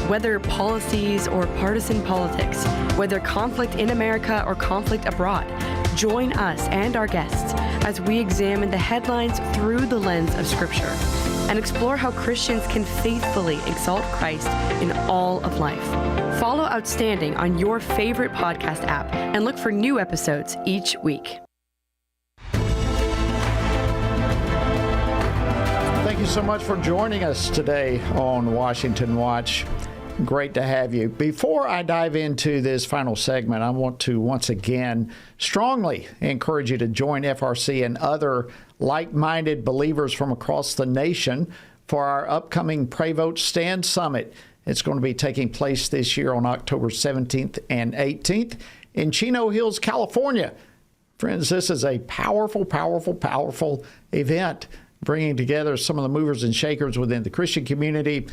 Whether policies or partisan politics, whether conflict in America or conflict abroad, join us and our guests as we examine the headlines through the lens of Scripture and explore how Christians can faithfully exalt Christ in all of life. Follow Outstanding on your favorite podcast app and look for new episodes each week. Thank you so much for joining us today on Washington Watch. Great to have you. Before I dive into this final segment, I want to once again strongly encourage you to join FRC and other like-minded believers from across the nation for our upcoming Pray, Vote, Stand Summit. It's going to be taking place this year on October 17th and 18th in Chino Hills, California. Friends, this is a powerful, powerful, powerful event, bringing together some of the movers and shakers within the Christian community,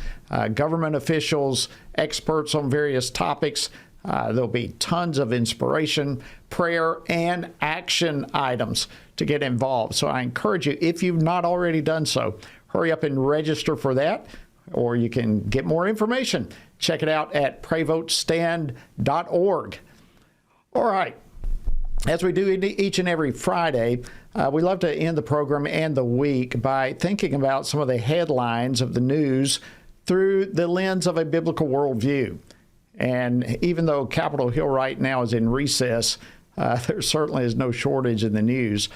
government officials, experts on various topics. There'll be tons of inspiration, prayer, and action items to get involved. So I encourage you, if you've not already done so, hurry up and register for that, or you can get more information. Check it out at prayvotestand.org. All right. As we do each and every Friday, we love to end the program and the week by thinking about some of the headlines of the news through the lens of a biblical worldview. And even though Capitol Hill right now is in recess, there certainly is no shortage in the news.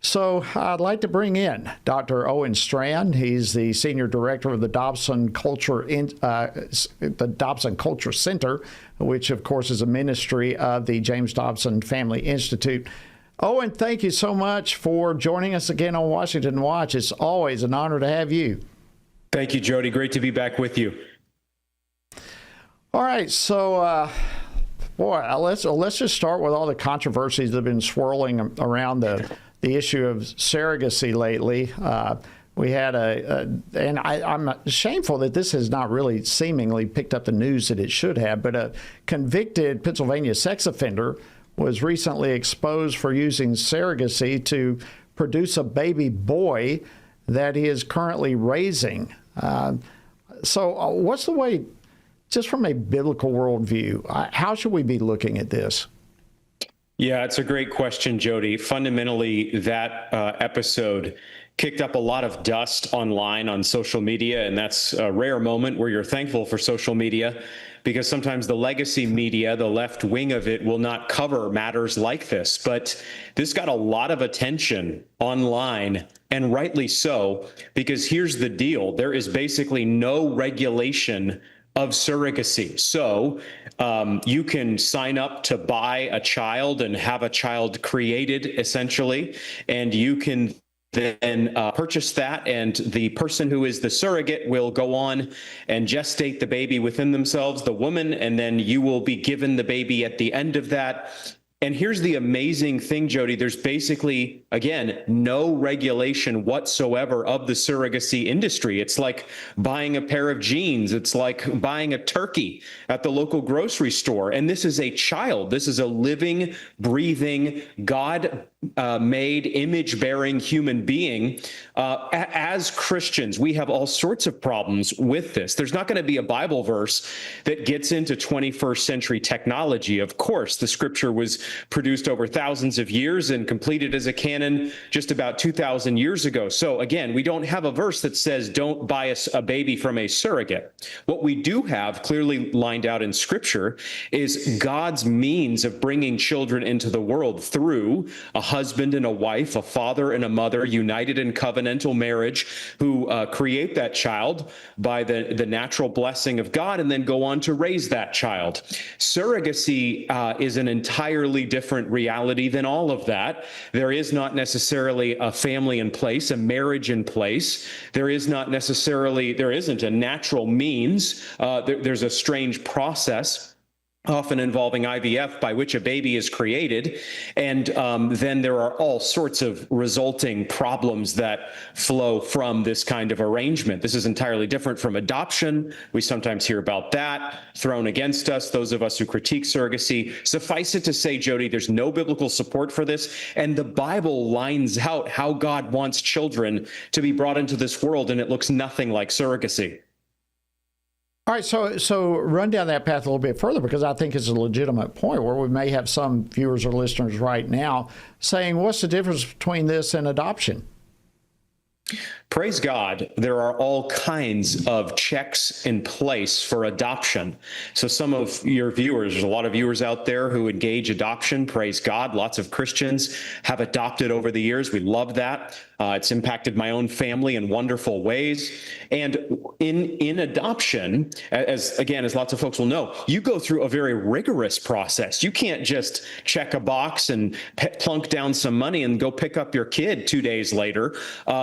So I'd like to bring in Dr. Owen Strand. He's the Senior Director of the Dobson Culture Center, which, of course, is a ministry of the James Dobson Family Institute. Owen, thank you so much for joining us again on Washington Watch. It's always an honor to have you. Thank you, Jody. Great to be back with you. All right, so let's just start with all the controversies that have been swirling around the issue of surrogacy lately. We had and I'm shameful that this has not really seemingly picked up the news that it should have, but a convicted Pennsylvania sex offender was recently exposed for using surrogacy to produce a baby boy that he is currently raising. So what's the way, just from a biblical worldview, how should we be looking at this? Yeah, it's a great question, Jody. Fundamentally, that episode kicked up a lot of dust online on social media, and that's a rare moment where you're thankful for social media, because sometimes the legacy media, the left wing of it, will not cover matters like this. But this got a lot of attention online, and rightly so, because here's the deal. There is basically no regulation of surrogacy. So you can sign up to buy a child and have a child created, essentially, and you can then purchase that, and the person who is the surrogate will go on and gestate the baby within themselves, the woman, and then you will be given the baby at the end of that. And here's the amazing thing, Jody. There's basically, again, no regulation whatsoever of the surrogacy industry. It's like buying a pair of jeans. It's like buying a turkey at the local grocery store. And this is a child. This is a living, breathing, God-made, image-bearing human being. As Christians, we have all sorts of problems with this. There's not going to be a Bible verse that gets into 21st century technology. Of course, the scripture was produced over thousands of years and completed as a canon just about 2,000 years ago. So again, we don't have a verse that says don't buy a baby from a surrogate. What we do have clearly lined out in scripture is God's means of bringing children into the world through a husband and a wife, a father and a mother united in covenantal marriage, who create that child by the natural blessing of God and then go on to raise that child. Surrogacy is an entirely different reality than all of that. There is not necessarily a family in place, a marriage in place. There isn't a natural means. There's a strange process, often involving IVF, by which a baby is created. And then there are all sorts of resulting problems that flow from this kind of arrangement. This is entirely different from adoption. We sometimes hear about that thrown against us, those of us who critique surrogacy. Suffice it to say, Jody, there's no biblical support for this. And the Bible lines out how God wants children to be brought into this world, and it looks nothing like surrogacy. All right, so run down that path a little bit further, because I think it's a legitimate point where we may have some viewers or listeners right now saying, what's the difference between this and adoption? Praise God, there are all kinds of checks in place for adoption. So some of your viewers, there's a lot of viewers out there who engage adoption. Praise God. Lots of Christians have adopted over the years. We love that. It's impacted my own family in wonderful ways. And in adoption, as lots of folks will know, you go through a very rigorous process. You can't just check a box and plunk down some money and go pick up your kid 2 days later.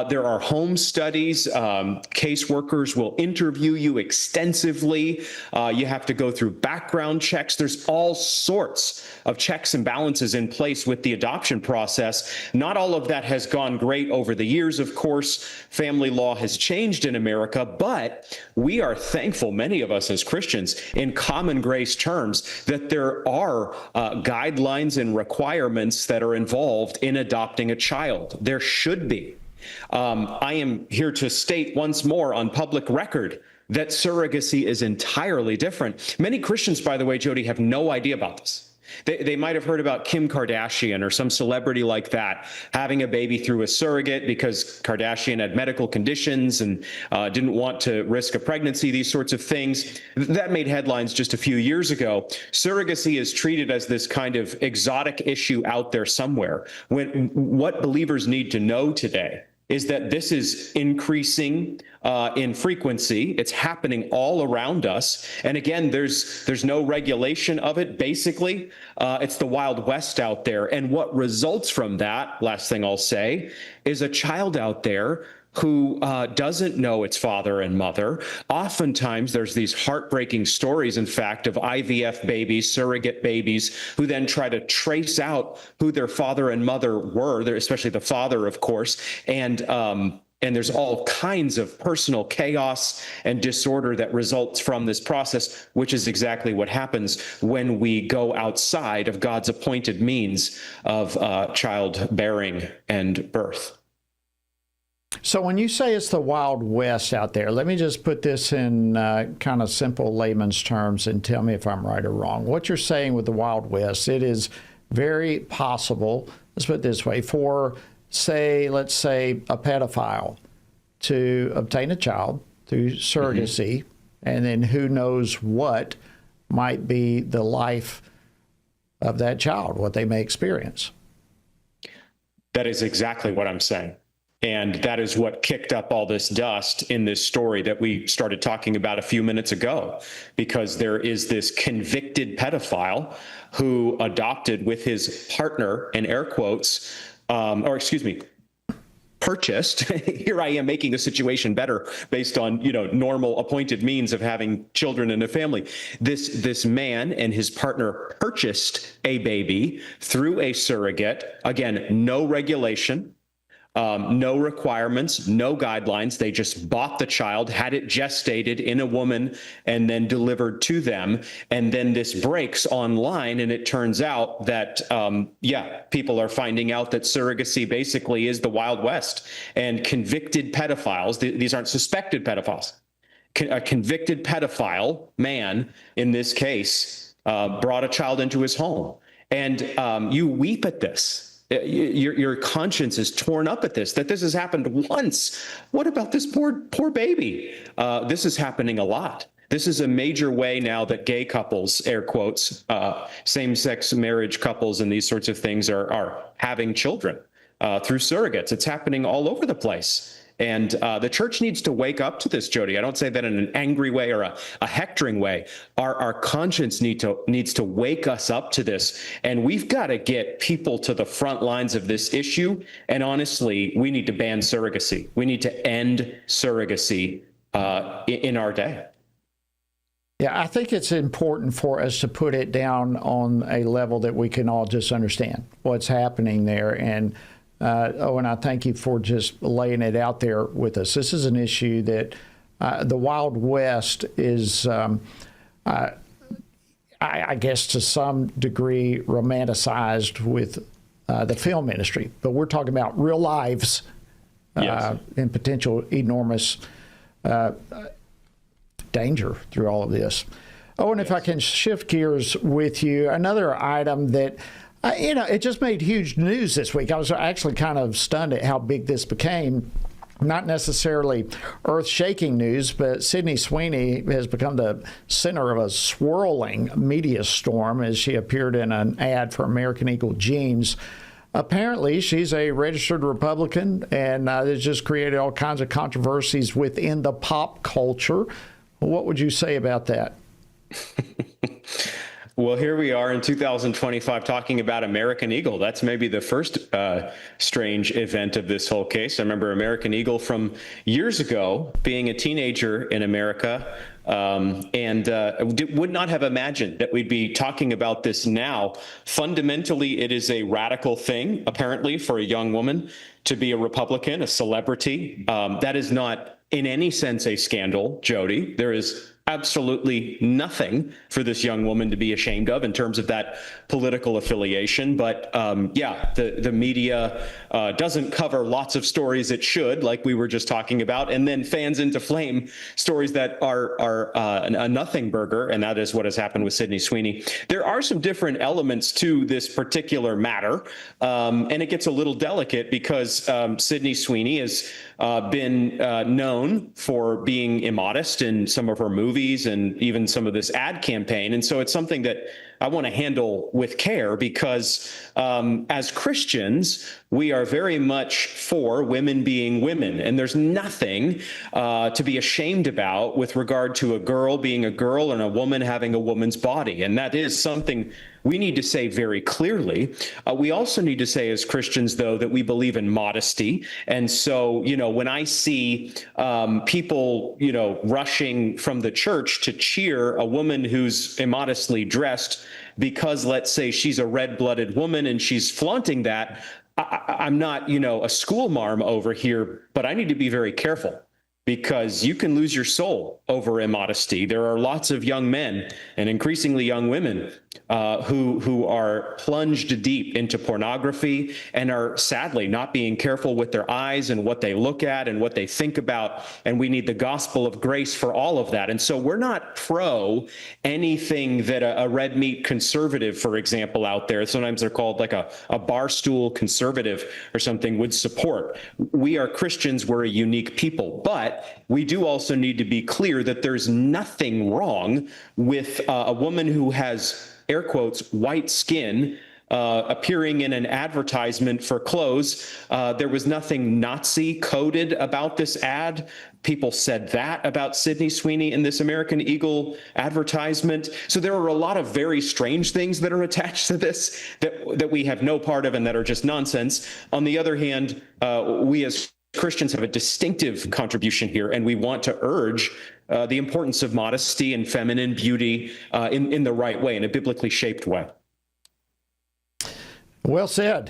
There are home studies. Caseworkers will interview you extensively. You have to go through background checks. There's all sorts of checks and balances in place with the adoption process. Not all of that has gone great over the years, of course. Family law has changed in America, but we are thankful, many of us as Christians, in common grace terms, that there are guidelines and requirements that are involved in adopting a child. There should be. I am here to state once more on public record that surrogacy is entirely different. Many Christians, by the way, Jody, have no idea about this. They might have heard about Kim Kardashian or some celebrity like that having a baby through a surrogate because Kardashian had medical conditions and didn't want to risk a pregnancy, these sorts of things. That made headlines just a few years ago. Surrogacy is treated as this kind of exotic issue out there somewhere. What believers need to know today is that this is increasing in frequency. It's happening all around us. And again, there's no regulation of it. Basically, it's the Wild West out there. And what results from that, last thing I'll say, is a child out there who doesn't know its father and mother. Oftentimes, there's these heartbreaking stories, in fact, of IVF babies, surrogate babies, who then try to trace out who their father and mother were, especially the father, of course, and there's all kinds of personal chaos and disorder that results from this process, which is exactly what happens when we go outside of God's appointed means of childbearing and birth. So when you say it's the Wild West out there, let me just put this in kind of simple layman's terms and tell me if I'm right or wrong. What you're saying with the Wild West, it is very possible, let's put it this way, for say, let's say, a pedophile to obtain a child through surrogacy, and then who knows what might be the life of that child, what they may experience. That is exactly what I'm saying. And that is what kicked up all this dust in this story that we started talking about a few minutes ago, because there is this convicted pedophile who adopted with his partner, in air quotes, purchased. Here I am making the situation better based on, normal appointed means of having children in a family. This man and his partner purchased a baby through a surrogate. Again, no regulation. No requirements, no guidelines. They just bought the child, had it gestated in a woman, and then delivered to them. And then this breaks online, and it turns out that, people are finding out that surrogacy basically is the Wild West. And convicted pedophiles, these aren't suspected pedophiles, a convicted pedophile man, in this case, brought a child into his home. And you weep at this. Your conscience is torn up at this, that this has happened once. What about this poor baby? This is happening a lot. This is a major way now that gay couples, air quotes, same-sex marriage couples and these sorts of things are having children through surrogates. It's happening all over the place. And the church needs to wake up to this, Jody. I don't say that in an angry way or a hectoring way. Our conscience needs to wake us up to this. And we've got to get people to the front lines of this issue. And honestly, we need to ban surrogacy. We need to end surrogacy in our day. Yeah, I think it's important for us to put it down on a level that we can all just understand what's happening there. And and I thank you for just laying it out there with us. This is an issue that the Wild West is, I guess, to some degree romanticized with the film industry. But we're talking about real lives and potential enormous danger through all of this. Oh, and if I can shift gears with you, another item that it just made huge news this week. I was actually kind of stunned at how big this became. Not necessarily earth-shaking news, but Sydney Sweeney has become the center of a swirling media storm as she appeared in an ad for American Eagle jeans. Apparently, she's a registered Republican, and it's just created all kinds of controversies within the pop culture. What would you say about that? Well, here we are in 2025 talking about American Eagle. That's maybe the first strange event of this whole case. I remember American Eagle from years ago, being a teenager in America, and would not have imagined that we'd be talking about this now. Fundamentally, it is a radical thing, apparently, for a young woman to be a Republican, a celebrity. That is not in any sense a scandal, Jody. There is absolutely nothing for this young woman to be ashamed of in terms of that political affiliation. But the media doesn't cover lots of stories it should, like we were just talking about, and then fans into flame stories that are a nothing burger. And that is what has happened with Sydney Sweeney. There are some different elements to this particular matter. And it gets a little delicate because Sydney Sweeney has been known for being immodest in some of her movies and even some of this ad campaign. And so it's something that I want to handle with care because as Christians, we are very much for women being women. And there's nothing to be ashamed about with regard to a girl being a girl and a woman having a woman's body. And that is something we need to say very clearly. We also need to say as Christians, though, that we believe in modesty. And so, when I see people, rushing from the church to cheer a woman who's immodestly dressed because, let's say, she's a red-blooded woman and she's flaunting that, I'm not, a school marm over here, but I need to be very careful. Because you can lose your soul over immodesty. There are lots of young men and increasingly young women who are plunged deep into pornography and are sadly not being careful with their eyes and what they look at and what they think about. And we need the gospel of grace for all of that. And so we're not pro anything that a red meat conservative, for example, out there, sometimes they're called like a barstool conservative or something, would support. We are Christians, we're a unique people, but we do also need to be clear that there's nothing wrong with a woman who has, air quotes, white skin, appearing in an advertisement for clothes. There was nothing Nazi coded about this ad. People said that about Sydney Sweeney in this American Eagle advertisement. So there are a lot of very strange things that are attached to this that we have no part of and that are just nonsense. On the other hand, we as Christians have a distinctive contribution here, and we want to urge the importance of modesty and feminine beauty in the right way, in a biblically shaped way. Well said.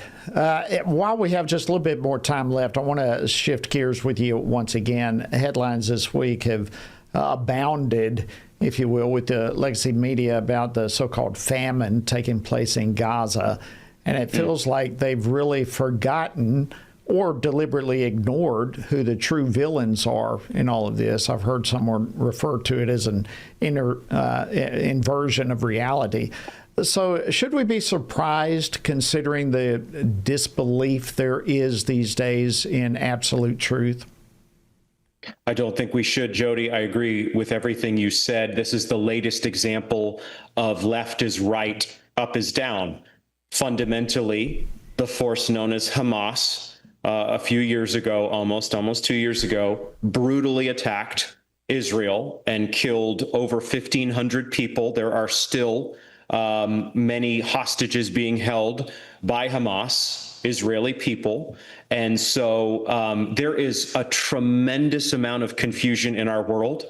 While we have just a little bit more time left, I want to shift gears with you once again. Headlines this week have abounded, if you will, with the legacy media about the so-called famine taking place in Gaza. And it feels like they've really forgotten or deliberately ignored who the true villains are in all of this. I've heard someone refer to it as an inversion of reality. So should we be surprised, considering the disbelief there is these days in absolute truth? I don't think we should, Jody. I agree with everything you said. This is the latest example of left is right, up is down. Fundamentally, the force known as Hamas, a few years ago, almost 2 years ago, brutally attacked Israel and killed over 1,500 people. There are still many hostages being held by Hamas, Israeli people. And so there is a tremendous amount of confusion in our world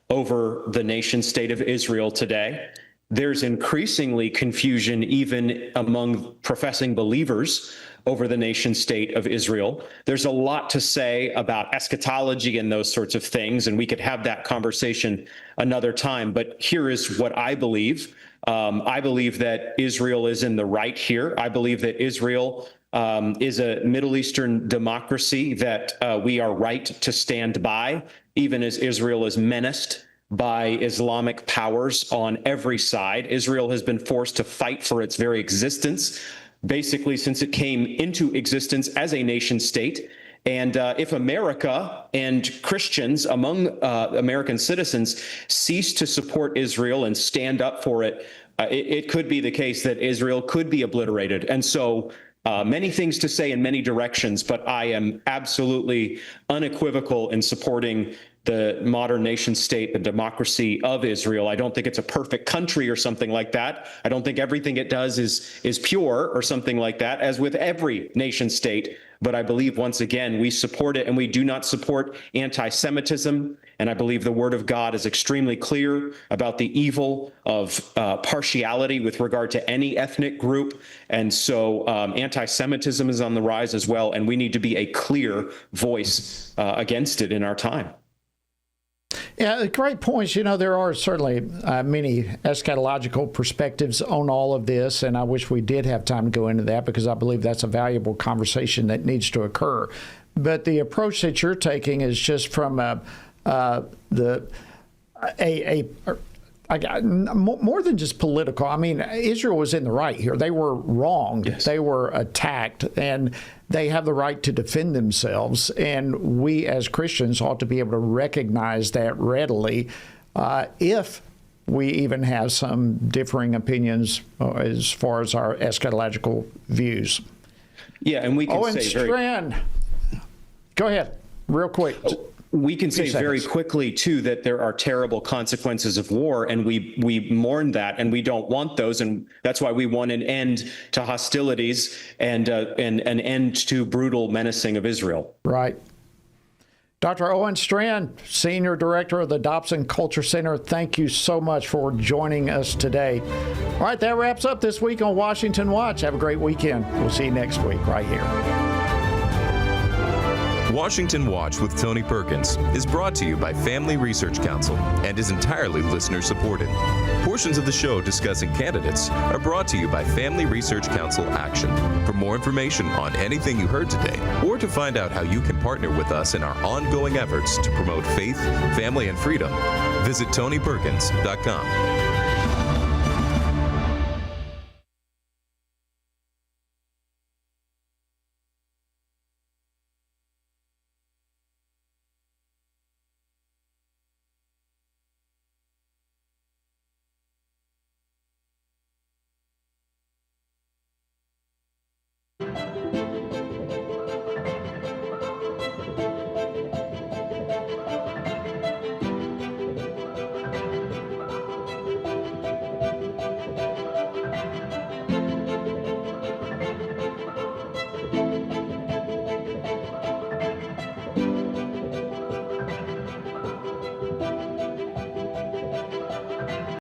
over the nation state of Israel today. There's increasingly confusion even among professing believers over the nation state of Israel. There's a lot to say about eschatology and those sorts of things, and we could have that conversation another time. But here is what I believe. I believe that Israel is in the right here. I believe that Israel is a Middle Eastern democracy that we are right to stand by, even as Israel is menaced by Islamic powers on every side. Israel has been forced to fight for its very existence, basically since it came into existence as a nation state. And if America and Christians among American citizens cease to support Israel and stand up for it, it could be the case that Israel could be obliterated. And so many things to say in many directions, but I am absolutely unequivocal in supporting the modern nation state, the democracy of Israel. I don't think it's a perfect country or something like that. I don't think everything it does is pure or something like that, as with every nation state. But I believe, once again, we support it, and we do not support anti-Semitism. And I believe the Word of God is extremely clear about the evil of partiality with regard to any ethnic group. And so anti-Semitism is on the rise as well, and we need to be a clear voice against it in our time. Yeah, great points. You know, there are certainly many eschatological perspectives on all of this, and I wish we did have time to go into that, because I believe that's a valuable conversation that needs to occur. But the approach that you're taking is just from more than just political. I mean, Israel was in the right here. They were wronged. Yes. They were attacked, and they have the right to defend themselves. And we as Christians ought to be able to recognize that readily, if we even have some differing opinions as far as our eschatological views. Yeah, and we can say Strand, go ahead, real quick. We can say very quickly, too, that there are terrible consequences of war, and we mourn that, and we don't want those, and that's why we want an end to hostilities and an end to brutal menacing of Israel. Right. Dr. Owen Strand, Senior Director of the Dobson Culture Center, thank you so much for joining us today. All right, that wraps up this week on Washington Watch. Have a great weekend. We'll see you next week right here. Washington Watch with Tony Perkins is brought to you by Family Research Council and is entirely listener-supported. Portions of the show discussing candidates are brought to you by Family Research Council Action. For more information on anything you heard today, or to find out how you can partner with us in our ongoing efforts to promote faith, family, and freedom, visit TonyPerkins.com.